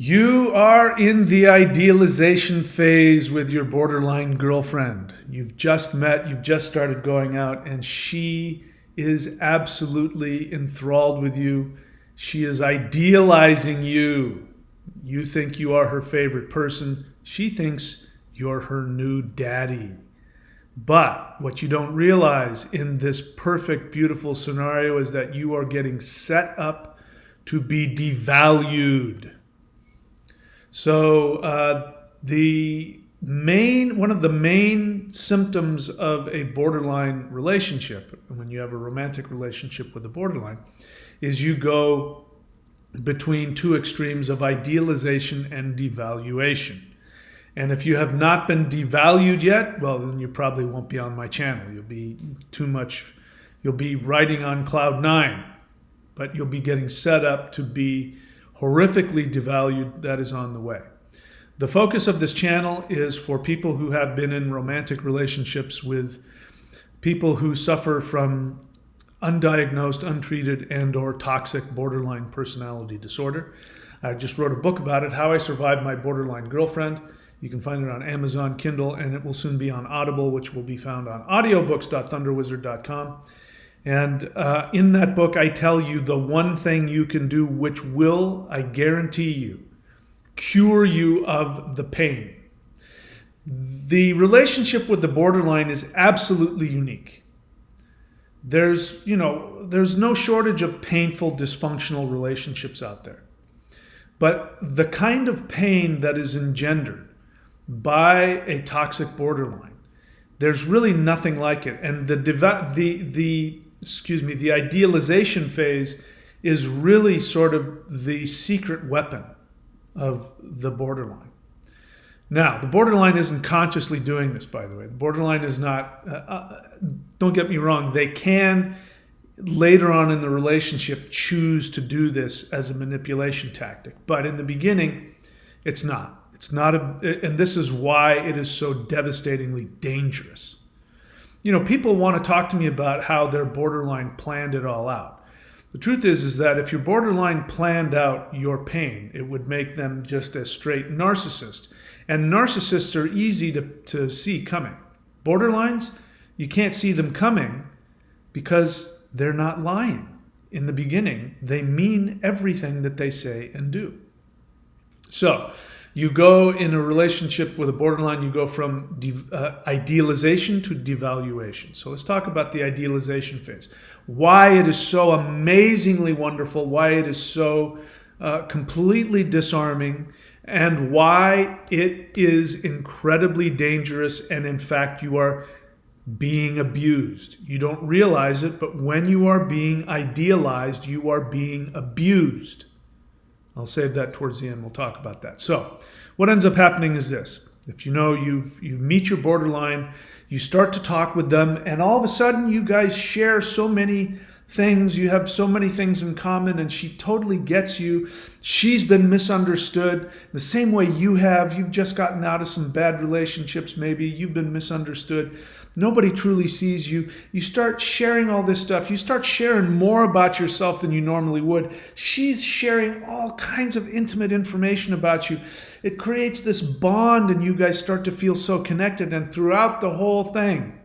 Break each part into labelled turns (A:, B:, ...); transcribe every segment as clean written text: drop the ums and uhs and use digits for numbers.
A: You are in the idealization phase with your borderline girlfriend. You've just met, you've just started going out, and she is absolutely enthralled with you. She is idealizing you. You think you are her favorite person. She thinks you're her new daddy. But what you don't realize in this perfect, beautiful scenario is that you are getting set up to be devalued. So one of the main symptoms of a borderline relationship, when you have a romantic relationship with a borderline, is you go between two extremes of idealization and devaluation. And if you have not been devalued yet, well, then you probably won't be on my channel. You'll be riding on cloud nine, but you'll be getting set up to be horrifically devalued. That is on the way. The focus of this channel is for people who have been in romantic relationships with people who suffer from undiagnosed, untreated, and/or toxic borderline personality disorder. I just wrote a book about it, How I Survived My Borderline Girlfriend. You can find it on Amazon Kindle, and it will soon be on Audible, which will be found on audiobooks.thunderwizard.com. And in that book, I tell you the one thing you can do which will, I guarantee you, cure you of the pain. The relationship with the borderline is absolutely unique. There's no shortage of painful, dysfunctional relationships out there. But the kind of pain that is engendered by a toxic borderline, there's really nothing like it. And the idealization phase is really sort of the secret weapon of the borderline. Now, the borderline isn't consciously doing this, by the way. The borderline is not, don't get me wrong, they can later on in the relationship choose to do this as a manipulation tactic. But in the beginning, it's not. And this is why it is so devastatingly dangerous. People want to talk to me about how their borderline planned it all out. The truth is that if your borderline planned out your pain, it would make them just a straight narcissist. And narcissists are easy to see coming. Borderlines, you can't see them coming because they're not lying. In the beginning, they mean everything that they say and do. So, you go in a relationship with a borderline, you go from idealization to devaluation. So let's talk about the idealization phase. Why it is so amazingly wonderful, why it is so completely disarming, and why it is incredibly dangerous, and in fact you are being abused. You don't realize it, but when you are being idealized, you are being abused. I'll save that towards the end. We'll talk about that. So what ends up happening is this. If you meet your borderline, you start to talk with them, and all of a sudden you guys share so many things. You have so many things in common, and she totally gets you. She's been misunderstood the same way you have. You've just gotten out of some bad relationships, maybe. You've been misunderstood. Nobody truly sees you. You start sharing all this stuff. You start sharing more about yourself than you normally would. She's sharing all kinds of intimate information about you. It creates this bond, and you guys start to feel so connected. And throughout the whole thing,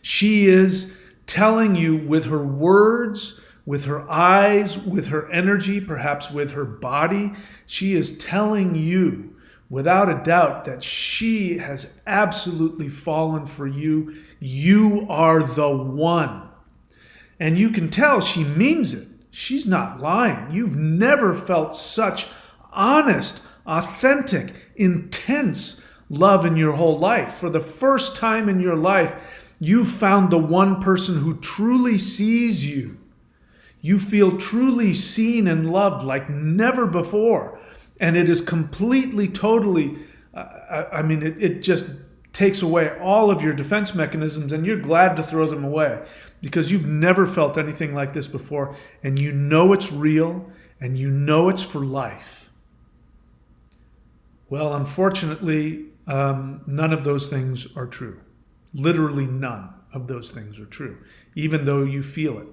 A: she is telling you with her words, with her eyes, with her energy, perhaps with her body, she is telling you without a doubt that she has absolutely fallen for you. You are the one. And you can tell she means it. She's not lying. You've never felt such honest, authentic, intense love in your whole life. For the first time in your life, you found the one person who truly sees you. You feel truly seen and loved like never before. And it is completely, totally, it just takes away all of your defense mechanisms, and you're glad to throw them away because you've never felt anything like this before, and you know it's real, and you know it's for life. Well, unfortunately, none of those things are true. Literally none of those things are true, even though you feel it.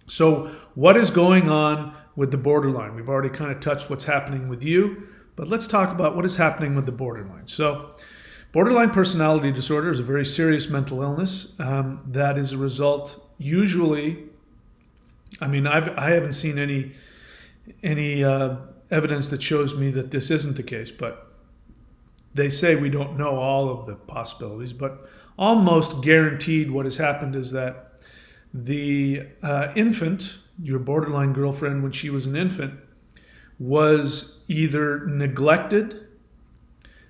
A: So what is going on with the borderline. We've already kind of touched what's happening with you, but let's talk about what is happening with the borderline. So borderline personality disorder is a very serious mental illness that is a result usually, I haven't seen any evidence that shows me that this isn't the case, but they say we don't know all of the possibilities, but almost guaranteed what has happened is that the infant, your borderline girlfriend when she was an infant, was either neglected,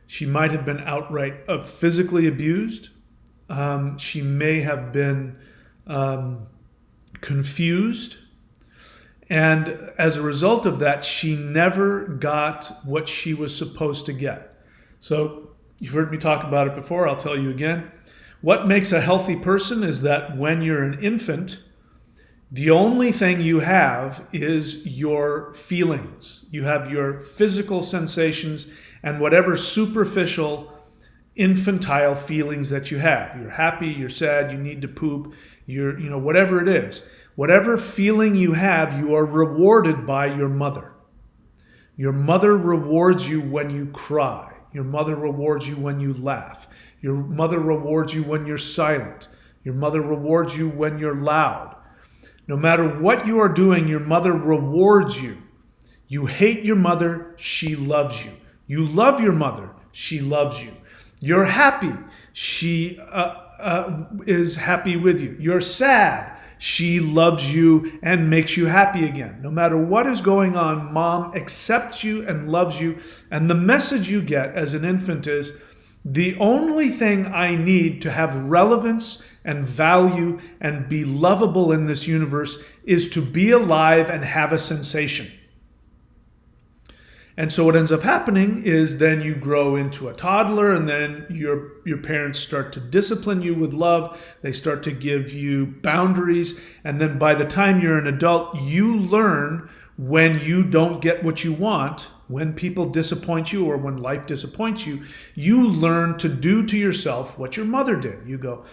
A: she might have been outright physically abused, she may have been confused, and as a result of that, she never got what she was supposed to get. So you've heard me talk about it before, I'll tell you again. What makes a healthy person is that when you're an infant, the only thing you have is your feelings. You have your physical sensations and whatever superficial infantile feelings that you have. You're happy, you're sad, you need to poop, whatever it is. Whatever feeling you have, you are rewarded by your mother. Your mother rewards you when you cry. Your mother rewards you when you laugh. Your mother rewards you when you're silent. Your mother rewards you when you're loud. No matter what you are doing, your mother rewards you. You hate your mother, she loves you. You love your mother, she loves you. You're happy, she is happy with you. You're sad, she loves you and makes you happy again. No matter what is going on, mom accepts you and loves you. And the message you get as an infant is, the only thing I need to have relevance and value and be lovable in this universe is to be alive and have a sensation. And so what ends up happening is then you grow into a toddler, and then your parents start to discipline you with love. They start to give you boundaries. And then by the time you're an adult, you learn when you don't get what you want, when people disappoint you or when life disappoints you, you learn to do to yourself what your mother did. You go,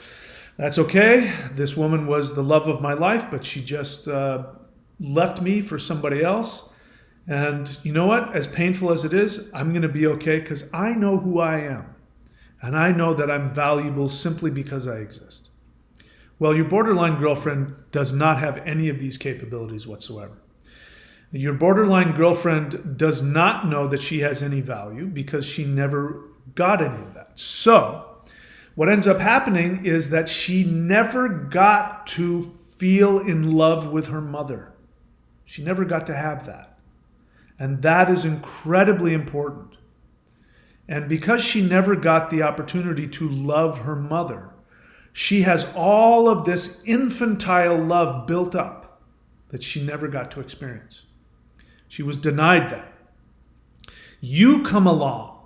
A: that's okay. This woman was the love of my life, but she just left me for somebody else. And you know what? As painful as it is, I'm going to be okay because I know who I am. And I know that I'm valuable simply because I exist. Well, your borderline girlfriend does not have any of these capabilities whatsoever. Your borderline girlfriend does not know that she has any value because she never got any of that. So what ends up happening is that she never got to feel in love with her mother. She never got to have that. And that is incredibly important. And because she never got the opportunity to love her mother, she has all of this infantile love built up that she never got to experience. She was denied that. You come along,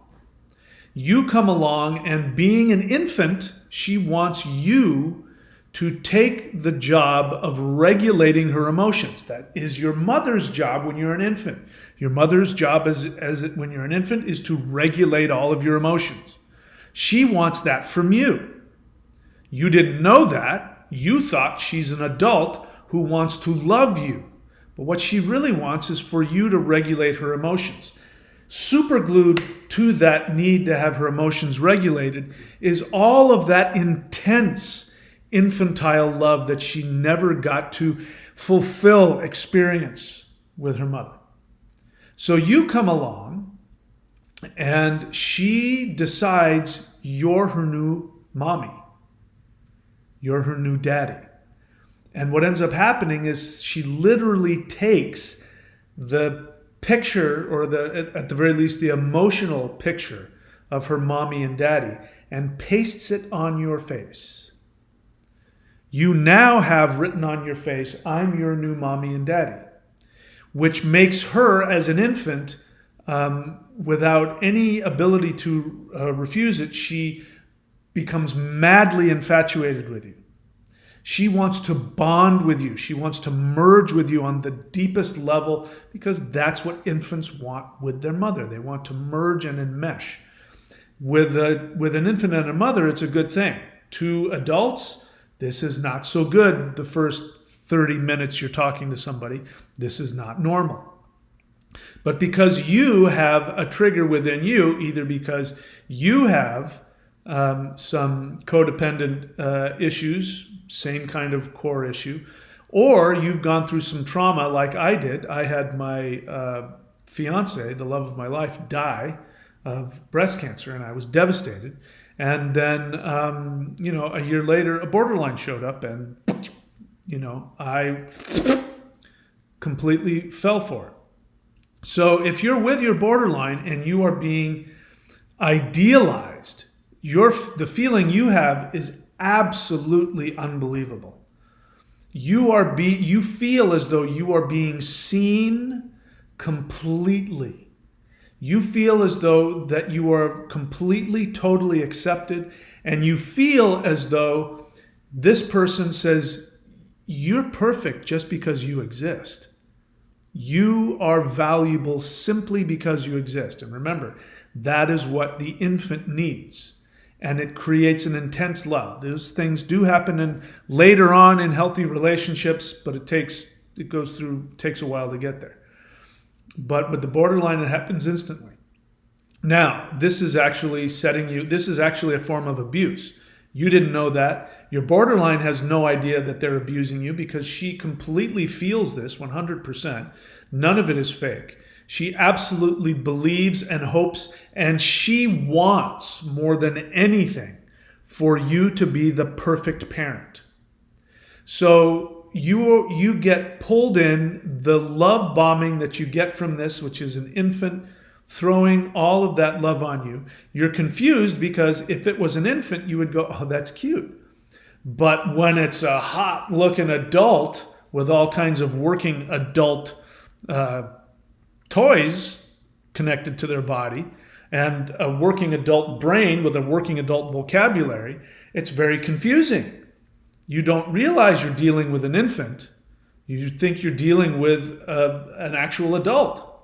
A: and being an infant, she wants you to take the job of regulating her emotions. That is your mother's job when you're an infant. Your mother's job when you're an infant is to regulate all of your emotions. She wants that from you. You didn't know that. You thought she's an adult who wants to love you. But what she really wants is for you to regulate her emotions. Superglued to that need to have her emotions regulated is all of that intense infantile love that she never got to fulfill, experience with her mother. So you come along and she decides you're her new mommy. You're her new daddy. And what ends up happening is she literally takes the picture, or at the very least, the emotional picture of her mommy and daddy, and pastes it on your face. You now have written on your face, I'm your new mommy and daddy, which makes her, as an infant, without any ability to refuse it, she becomes madly infatuated with you. She wants to bond with you. She wants to merge with you on the deepest level because that's what infants want with their mother. They want to merge and enmesh. With an infant and a mother, it's a good thing. To adults, this is not so good the first 30 minutes you're talking to somebody. This is not normal. But because you have a trigger within you, either because you have some codependent issues, same kind of core issue, or you've gone through some trauma like I did. I had my fiance, the love of my life, die of breast cancer, and I was devastated. And then, a year later, a borderline showed up, and, I completely fell for it. So if you're with your borderline and you are being idealized, the feeling you have is absolutely unbelievable. You feel as though you are being seen completely. You feel as though that you are completely, totally accepted, and you feel as though this person says, you're perfect just because you exist. You are valuable simply because you exist. And remember, that is what the infant needs. And it creates an intense love. Those things do happen later on in healthy relationships, but it takes a while to get there. But with the borderline, it happens instantly. Now, this is actually a form of abuse. You didn't know that. Your borderline has no idea that they're abusing you because she completely feels this 100%. None of it is fake. She absolutely believes and hopes, and she wants more than anything for you to be the perfect parent. So you get pulled in, the love bombing that you get from this, which is an infant throwing all of that love on you. You're confused because if it was an infant, you would go, oh, that's cute. But when it's a hot looking adult with all kinds of working adult toys connected to their body and a working adult brain with a working adult vocabulary, it's very confusing. You don't realize you're dealing with an infant. You think you're dealing with an actual adult.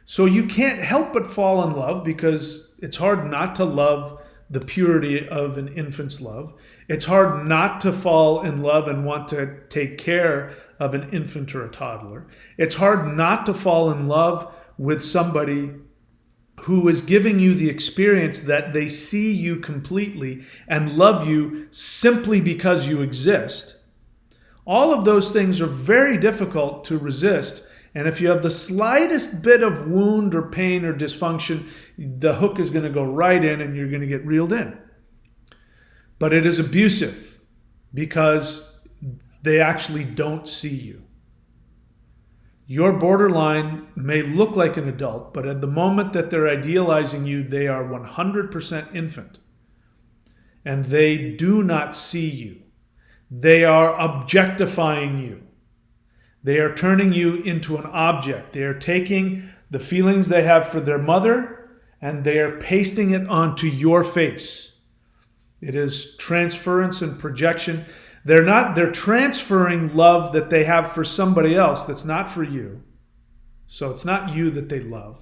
A: So you can't help but fall in love because it's hard not to love the purity of an infant's love. It's hard not to fall in love and want to take care of an infant or a toddler. It's hard not to fall in love with somebody who is giving you the experience that they see you completely and love you simply because you exist. All of those things are very difficult to resist. And if you have the slightest bit of wound or pain or dysfunction, the hook is going to go right in and you're going to get reeled in. But it is abusive because they actually don't see you. Your borderline may look like an adult, but at the moment that they're idealizing you, they are 100% infant. And they do not see you. They are objectifying you. They are turning you into an object. They are taking the feelings they have for their mother and they are pasting it onto your face. It is transference and projection. They're transferring love that they have for somebody else that's not for you. So it's not you that they love.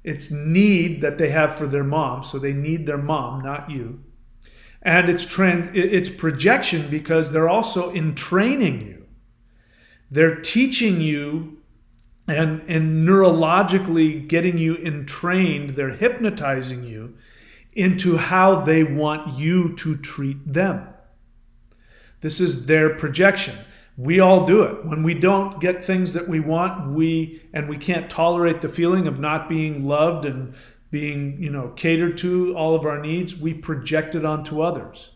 A: It's need that they have for their mom. So they need their mom, not you. And it's projection because they're also entraining you. They're teaching you and neurologically getting you entrained. They're hypnotizing you into how they want you to treat them. This is their projection. We all do it. When we don't get things that we want, we can't tolerate the feeling of not being loved and being, catered to, all of our needs, we project it onto others.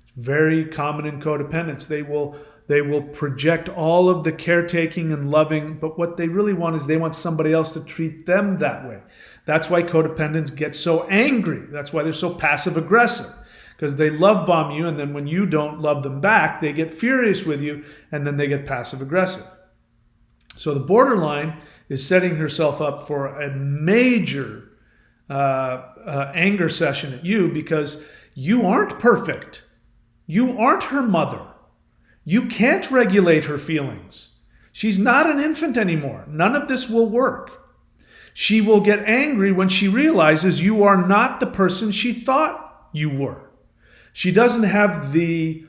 A: It's very common in codependence. They will project all of the caretaking and loving, but what they really want is they want somebody else to treat them that way. That's why codependents get so angry. That's why they're so passive aggressive, because they love bomb you, and then when you don't love them back, they get furious with you, and then they get passive aggressive. So the borderline is setting herself up for a major anger session at you because you aren't perfect. You aren't her mother. You can't regulate her feelings. She's not an infant anymore. None of this will work. She will get angry when she realizes you are not the person she thought you were. She doesn't have the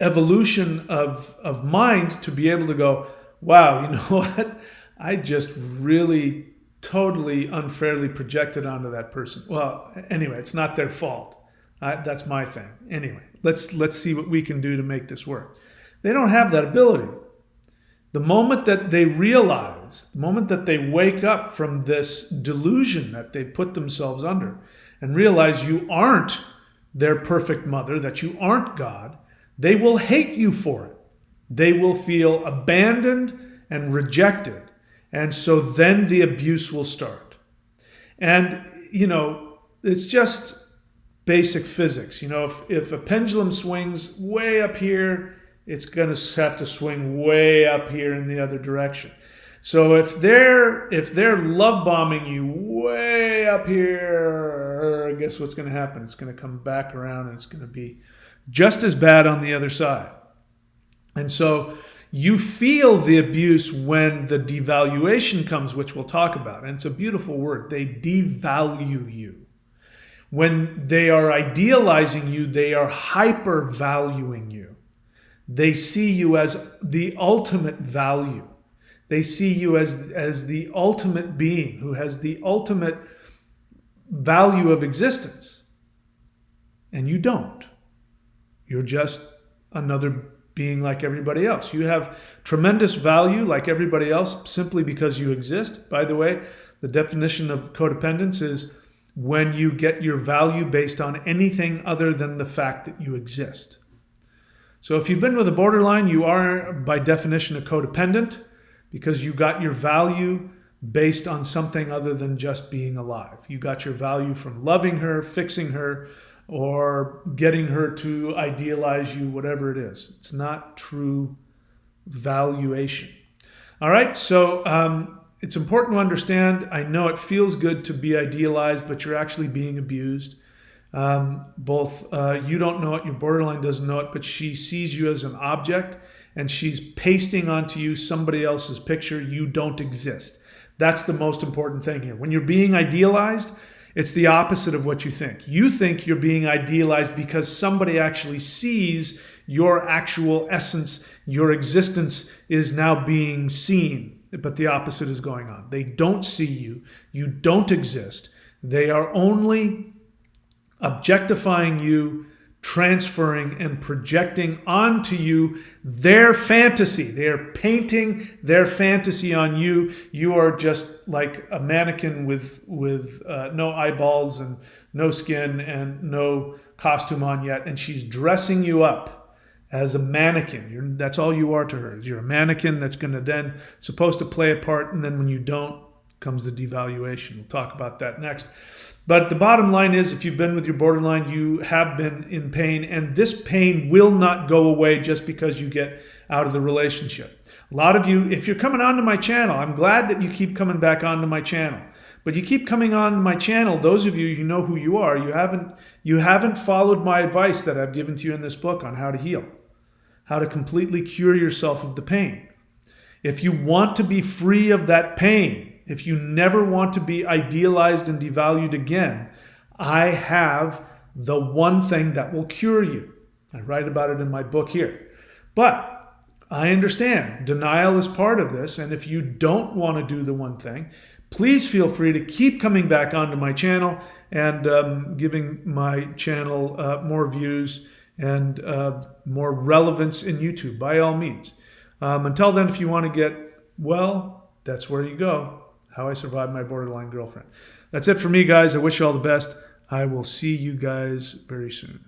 A: evolution of mind to be able to go, wow, you know what? I just really totally unfairly projected onto that person. Well, anyway, it's not their fault. That's my thing. Anyway, let's see what we can do to make this work. They don't have that ability. The moment that they realize, the moment that they wake up from this delusion that they put themselves under and realize you aren't their perfect mother, that you aren't God, they will hate you for it. They will feel abandoned and rejected. And so then the abuse will start. And, you know, it's just basic physics. You know, if a pendulum swings way up here, it's going to have to swing way up here in the other direction. So if they're love bombing you way up here, guess what's going to happen? It's going to come back around and it's going to be just as bad on the other side. And so you feel the abuse when the devaluation comes, which we'll talk about. And it's a beautiful word. They devalue you. When they are idealizing you, they are hyper-valuing you. They see you as the ultimate value. They see you as the ultimate being who has the ultimate value of existence. And you don't. You're just another being like everybody else. You have tremendous value like everybody else simply because you exist. By the way, the definition of codependence is when you get your value based on anything other than the fact that you exist. So if you've been with a borderline, you are by definition a codependent because you got your value based on something other than just being alive. You got your value from loving her, fixing her, or getting her to idealize you, whatever it is. It's not true valuation. All right, so it's important to understand, I know it feels good to be idealized, but you're actually being abused. You don't know it, your borderline doesn't know it, but she sees you as an object and she's pasting onto you somebody else's picture. You don't exist. That's the most important thing here. When you're being idealized, it's the opposite of what you think. You think you're being idealized because somebody actually sees your actual essence, your existence is now being seen, but the opposite is going on. They don't see you. You don't exist. They are only objectifying you, transferring and projecting onto you their fantasy. They are painting their fantasy on you. You are just like a mannequin with no eyeballs and no skin and no costume on yet. And she's dressing you up as a mannequin. That's all you are to her. You're a mannequin that's going to then supposed to play a part. And then when you don't, comes the devaluation. We'll talk about that next. But the bottom line is, if you've been with your borderline, you have been in pain, and this pain will not go away just because you get out of the relationship. A lot of you, if you're coming onto my channel, I'm glad that you keep coming back onto my channel. But you keep coming on my channel, those of you, you know who you are, you haven't followed my advice that I've given to you in this book on how to heal, how to completely cure yourself of the pain. If you want to be free of that pain, if you never want to be idealized and devalued again, I have the one thing that will cure you. I write about it in my book here. But I understand denial is part of this. And if you don't want to do the one thing, please feel free to keep coming back onto my channel and giving my channel more views and more relevance in YouTube, by all means. Until then, if you want to get well, that's where you go. How I survived my borderline girlfriend. That's it for me, guys. I wish you all the best. I will see you guys very soon.